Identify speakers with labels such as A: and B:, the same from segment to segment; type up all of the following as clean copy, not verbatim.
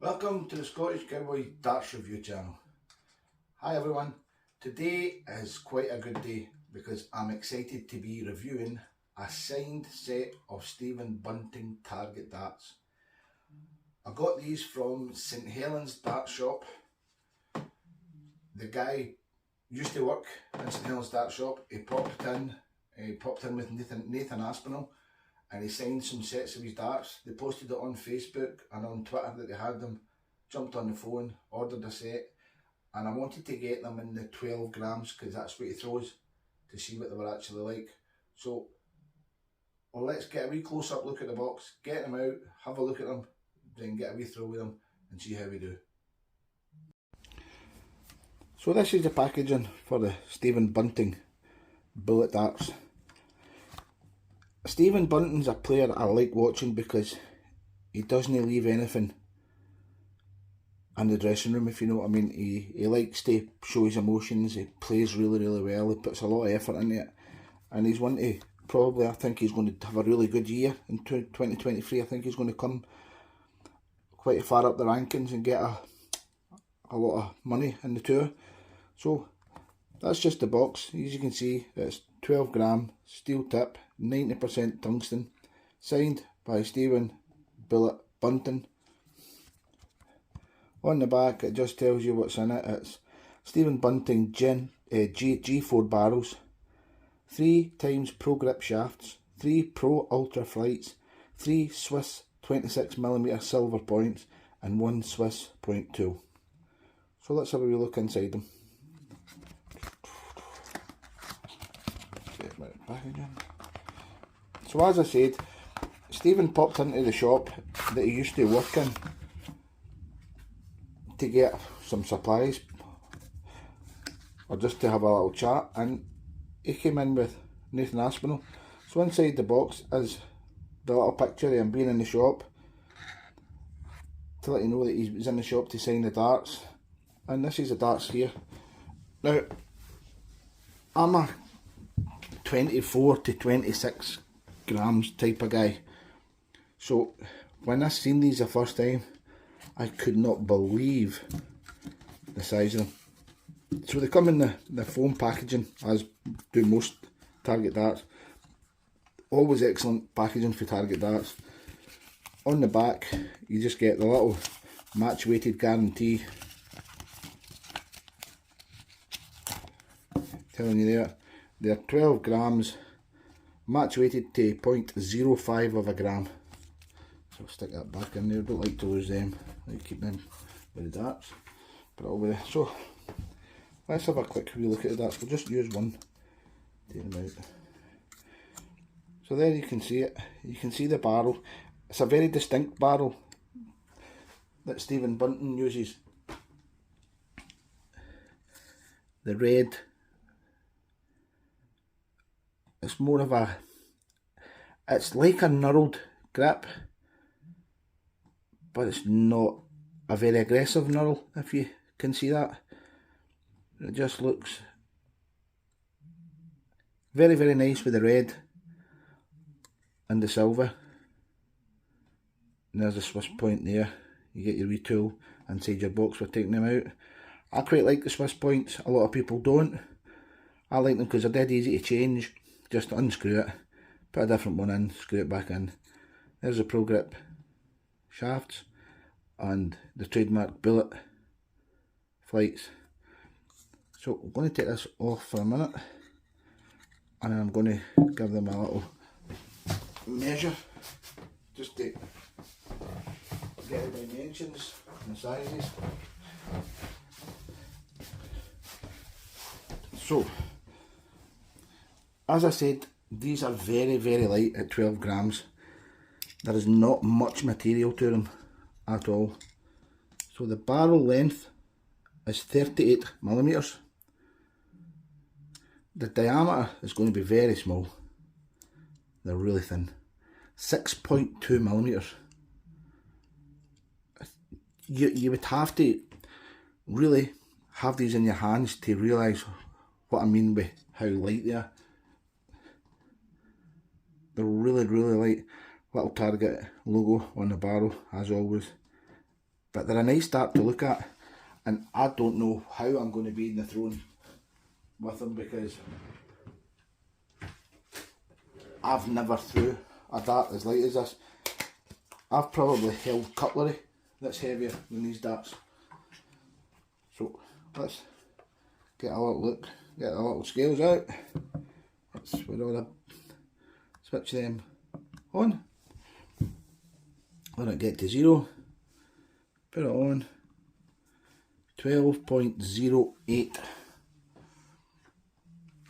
A: Welcome to the Scottish Cowboy Darts Review channel. Hi everyone, today is quite a good day because I'm excited to be reviewing a signed set of Stephen Bunting target darts. I got these from St Helens Dart Shop. The guy used to work in St Helens Dart Shop. He popped in with Nathan Aspinall, and he signed some sets of his darts. They posted it on Facebook and on Twitter that they had them. Jumped on the phone, ordered a set, and I wanted to get them in the 12 grams because that's what he throws, to see what they were actually like. So let's get a wee close up look at the box, get them out, have a look at them, then get a wee throw with them and see how we do. So this is the packaging for the Stephen Bunting bullet darts. Stephen Bunting's a player I like watching because he doesn't leave anything in the dressing room, if you know what I mean. He likes to show his emotions, he plays really well, he puts a lot of effort into it, and he's one to probably, I think he's going to have a really good year in 2023. I think he's going to come quite far up the rankings and get a lot of money in the tour. So that's just the box. As you can see, it's 12 gram steel tip, 90% tungsten, signed by Stephen Bullet Bunting. On the back it just tells you what's in it. It's Stephen Bunting G4 barrels, 3 times Pro Grip shafts, 3 Pro Ultra flights, 3 Swiss 26mm silver points, and 1 Swiss point tool. So let's have a wee look inside them. So as I said, Stephen popped into the shop that he used to work in to get some supplies or just to have a little chat, and he came in with Nathan Aspinall. So inside the box is the little picture of him being in the shop to let you know that he was in the shop to sign the darts, and this is the darts here. Now I'm a 24 to 26 grams type of guy, so when I seen these the first time I could not believe the size of them. So they come in the foam packaging, as do most target darts. Always excellent packaging for target darts. On the back you just get the little match weighted guarantee telling you there they're 12 grams, match weighted to 0.05 of a gram. So I'll stick that back in there. Don't like to lose them, I like to keep them with the darts. Put it over there. So let's have a quick wee look at the darts. We'll just use one, take them out. So there you can see it, you can see the barrel. It's a very distinct barrel that Stephen Bunting uses. The red, it's more of a, it's like a knurled grip, but it's not a very aggressive knurl, if you can see that. It just looks very nice with the red and the silver. And there's a Swiss point there. You get your wee tool inside your box for taking them out. I quite like the Swiss points, a lot of people don't. I like them because they're dead easy to change. Just unscrew it, put a different one in, screw it back in. There's the Pro Grip shafts and the trademark bullet flights. So I'm going to take this off for a minute, and then I'm going to give them a little measure just to get the dimensions and the sizes. So as I said, these are very light at 12 grams. There is not much material to them at all. So the barrel length is 38mm. The diameter is going to be very small. They're really thin. 6.2mm. You would have to really have these in your hands to realise what I mean by how light they are. They're really light. Little Target logo on the barrel, as always. but they're a nice dart to look at, and I don't know how I'm going to be in the throne with them, because I've never threw a dart as light as this. I've probably held cutlery that's heavier than these darts. So let's get a little look, get the little scales out. That's where all the switch them on. Let it get to 0. Put it on. 12.08.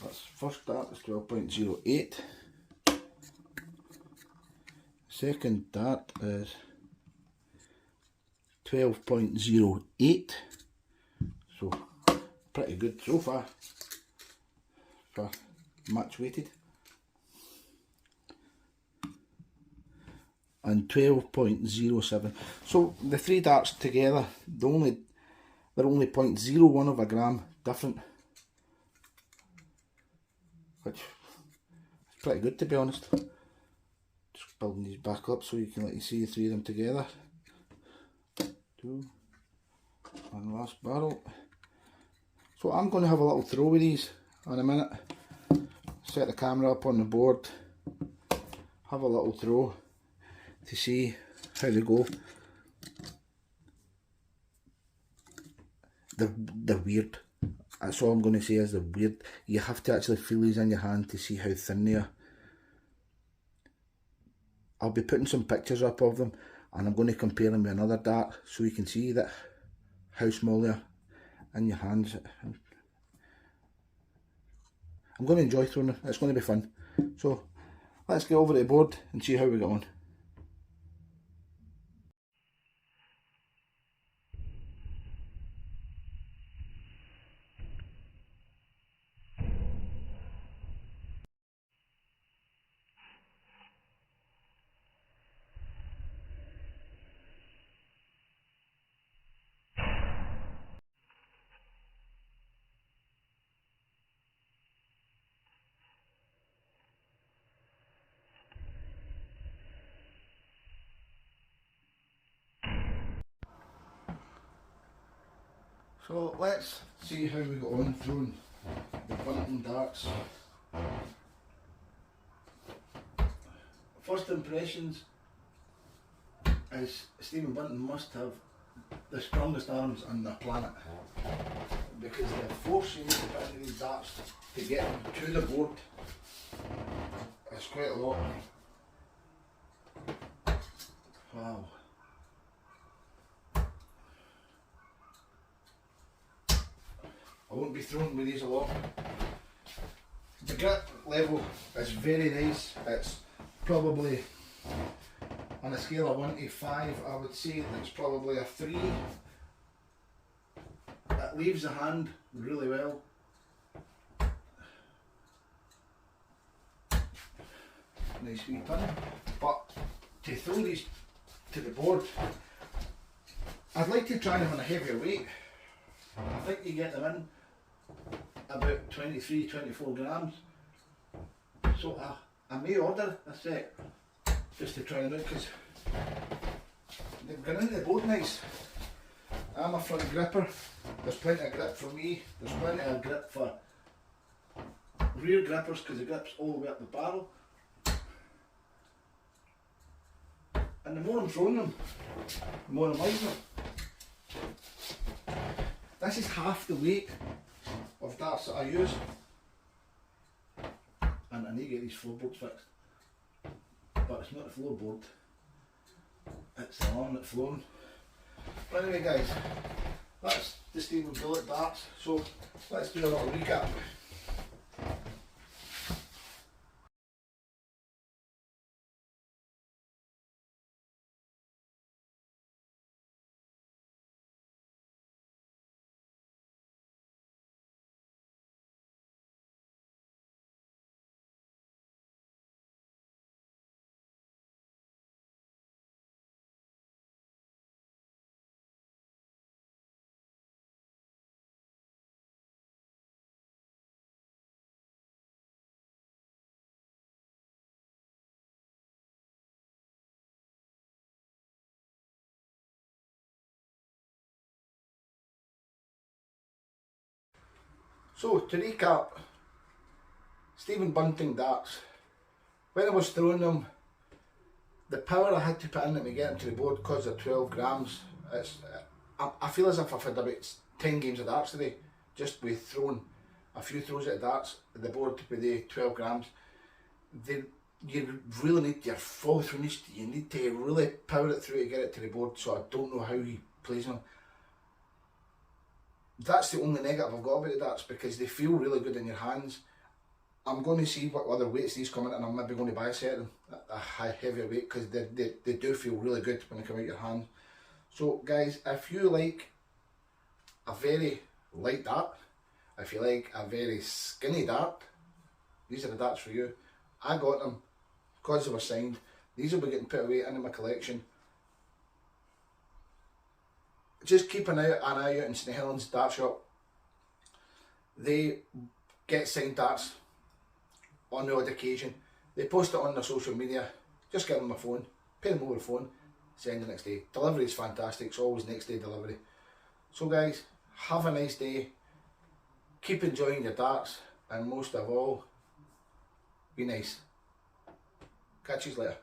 A: That's first dart is 12.08. Second dart is 12.08. So pretty good so far for match weighted. And 12.07. So the three darts together, they're only 0.01 of a gram different, which is pretty good, to be honest. Just building these back up so you can let you see the three of them together. 2, and last barrel. So I'm going to have a little throw with these in a minute. Set the camera up on the board, have a little throw to see how they go. They're weird. That's all I'm going to say, is they're weird. You have to actually feel these in your hand to see how thin they are. I'll be putting some pictures up of them, and I'm going to compare them with another dart so you can see that how small they are in your hands. I'm going to enjoy throwing them. It's going to be fun. So let's get over to the board and see how we get on. So let's see how we got on throwing the Bunting darts. First impressions is Stephen Bunting must have the strongest arms on the planet, because the force you need to put into these darts to get them to the board is quite a lot. Wow. I won't be throwing with these a lot. The grip level is very nice. It's probably, on a scale of 1 to 5, I would say it's probably a 3. It leaves the hand really well. Nice wee pin. But to throw these to the board, I'd like to try them on a heavier weight. I think you get them in about 23-24 grams. So I may order a set just to try them out, because they've gone into the board nice. I'm a front gripper. There's plenty of grip for me. There's plenty of grip for rear grippers, because the grip's all the way up the barrel. And the more I'm throwing them, the more I'm liking them. This is half the weight of darts that I use, and I need to get these floorboards fixed. But it's not the floorboard, it's the arm that's flown. But anyway guys, that's the Stephen Bullet darts, so let's do a little recap. So to recap, Stephen Bunting darts. When I was throwing them, the power I had to put in them to get them to the board because they're 12 grams. I feel as if I've had about 10 games of darts today, just with throwing a few throws at darts at the board with the 12 grams. You really need your follow through. You need to really power it through to get it to the board. So I don't know how he plays them. That's the only negative I've got about the darts, because they feel really good in your hands. I'm going to see what other weights these come in, and I'm maybe going to buy a set of them, a heavier weight, because they do feel really good when they come out your hand. So guys, if you like a very light dart, if you like a very skinny dart, these are the darts for you. I got them because they were signed. These will be getting put away into my collection. Just keep an eye out in St Helens Dart Shop. They get signed darts on the odd occasion. They post it on their social media. Just give them a phone, pay them over the phone, send the next day. Delivery is fantastic, it's always next day delivery. So guys, have a nice day, keep enjoying your darts, and most of all, be nice. Catch you later.